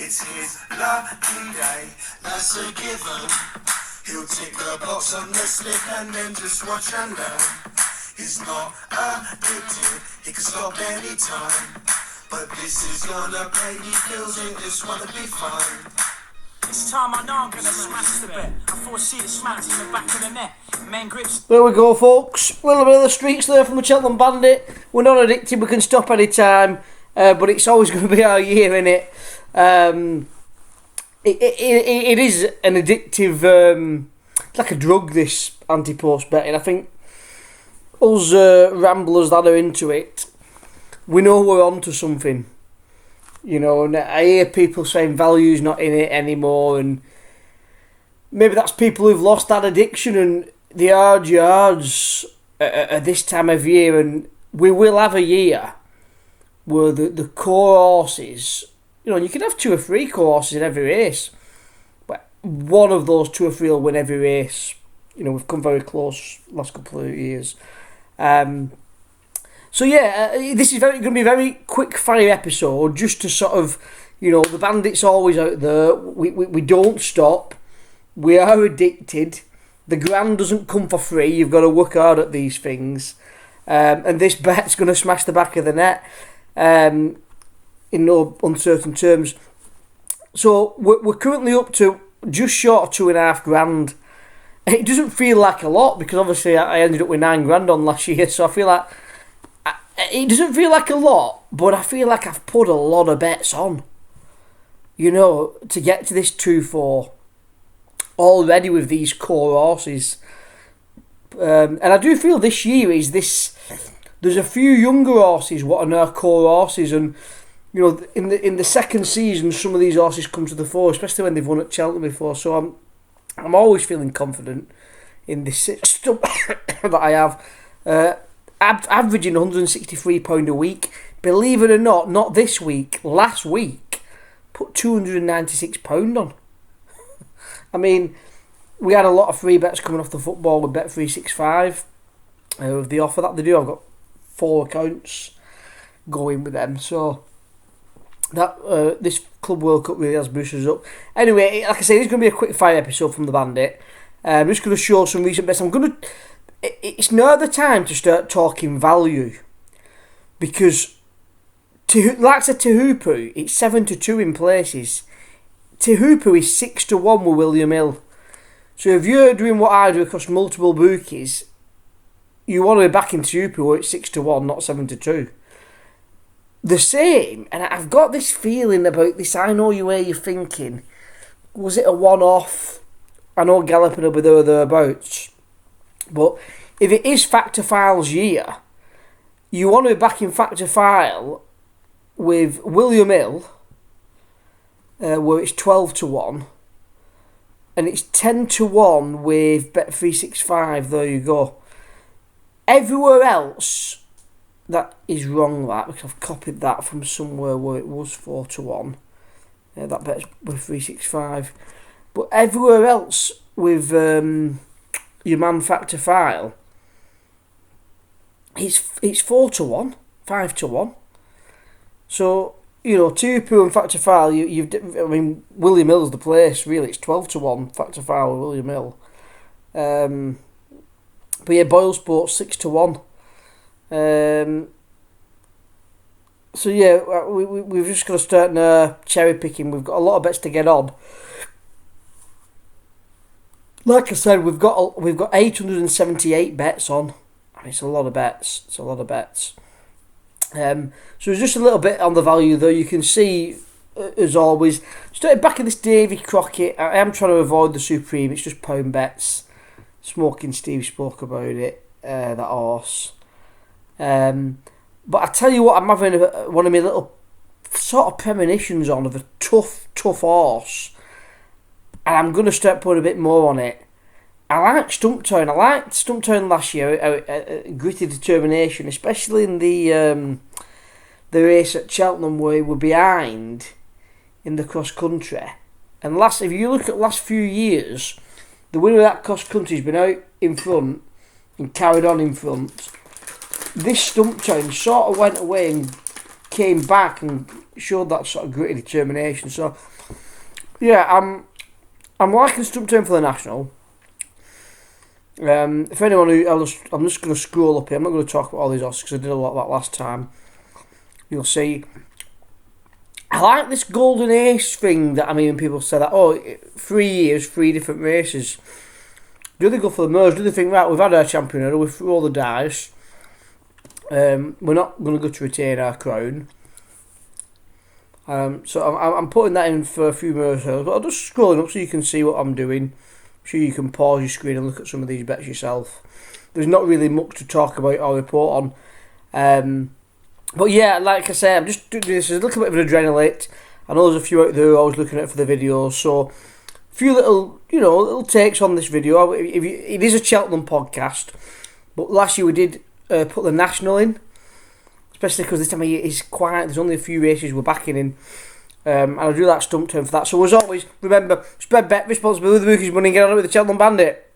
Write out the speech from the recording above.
It's his lucky day, that's a given. He'll tick the box on the slip and then just watch and learn. He's not addicted, he can stop any time. But this is gonna pay these bills and just wanna be fine. This time I know I'm gonna smash the bet. I foresee it smacked in the back of the net. Main grips. There we go, folks. A little bit of the streets there from the Cheltenham Bandit. We're not addicted, we can stop any time. But it's always going to be our year, innit? It is an addictive, it's like a drug, this anti-post betting. I think us ramblers that are into it, we know we're onto something. You know, and I hear people saying value's not in it anymore, and maybe that's people who've lost that addiction, and the hard yards at this time of year, and we will have a year where the core horses, you know, you can have 2 or 3 core horses in every race, but one of those 2 or 3 will win every race. You know, we've come very close last couple of years. So yeah, this is going to be a very quick fire episode, just to sort of, you know, the Bandit's always out there. We don't stop. We are addicted. The grand doesn't come for free. You've got to work hard at these things. And this bet's going to smash the back of the net, in no uncertain terms. So we're currently up to just short of $2.5 grand. It doesn't feel like a lot, because obviously I ended up with $9 grand on last year, so I feel like it doesn't feel like a lot, but I feel like I've put a lot of bets on, you know, to get to this 2-4 already with these core horses. And I do feel this year is this, there's a few younger horses what are now core horses, and you know, in the second season some of these horses come to the fore, especially when they've won at Cheltenham before. So I'm always feeling confident in this system that I have. Averaging £163 a week. Believe it or not this week, last week, put £296 on. I mean, we had a lot of free bets coming off the football with Bet365. With the offer that they do, I've got 4 accounts going with them. So that this Club World Cup really has boosted us up. Anyway, like I say, this is going to be a quick fire episode from the Bandit. I'm just going to show some recent bets. It's now the time to start talking value, because like I said, Tehupu, it's 7-2 in places. Tehupu is 6-1 with William Hill. So if you're doing what I do across multiple bookies, you want to be back in Tehupu where it's 6-1, not 7-2. The same, and I've got this feeling about this. I know you where you're thinking, was it a one-off? I know Galloping will be there or thereabouts. But if it is Factor File's year, you want to be back in Factor File with William Hill, where it's 12-1, and it's 10-1 with Bet365. There you go. Everywhere else, that is wrong. That, because I've copied that from somewhere where it was 4-1. That bet's with 365. But everywhere else with your man Factor File, it's 4-1, 5-1. So, you know, Tupu and Factor File, I mean, William Hill's the place, really. It's 12-1, Factor File with William Hill. But yeah, Boyle Sports 6-1. So yeah, we've just got to start cherry picking. We've got a lot of bets to get on. Like I said, we've got 878 bets on. I mean, it's a lot of bets. So it's just a little bit on the value, though. You can see, as always, started back in this Davy Crockett. I am trying to avoid the Supreme. It's just pound bets. Smoking Steve spoke about it, that horse. But I tell you what, I'm having one of my little sort of premonitions on of a tough horse. And I'm going to start putting a bit more on it. I like Stumptown. I liked Stumptown last year. Gritty determination, especially in the race at Cheltenham where we were behind in the cross country. And if you look at the last few years, the winner of that cross country has been out in front and carried on in front. This Stumptown sort of went away and came back, and showed that sort of gritty determination. So yeah, I'm liking Stumptown for the national. If anyone who, I'm just going to scroll up here. I'm not going to talk about all these horses because I did a lot of that last time. You'll see. I like this golden ace thing that people say that 3 years, 3 different races. Do they go for the merge? Do they think, right, we've had our champion hurdle, we threw all the dice. We're not going to go to retain our crown. So I'm putting that in for a few merge hurdles. But I'll just scrolling up so you can see what I'm doing. Sure, you can pause your screen and look at some of these bets yourself. There's not really much to talk about or report on. But yeah, like I say, I'm just doing this as a little bit of an adrenaline. I know there's a few out there who are always looking at it for the videos, so a few little takes on this video. It is a Cheltenham podcast, but last year we did put the national in, especially because this time of year is quiet. There's only a few races we're backing in. And I'll do that Stumptown for that. So as always, remember, spread bet responsibly with the bookie's money and get on it with the Cheltenham Bandit.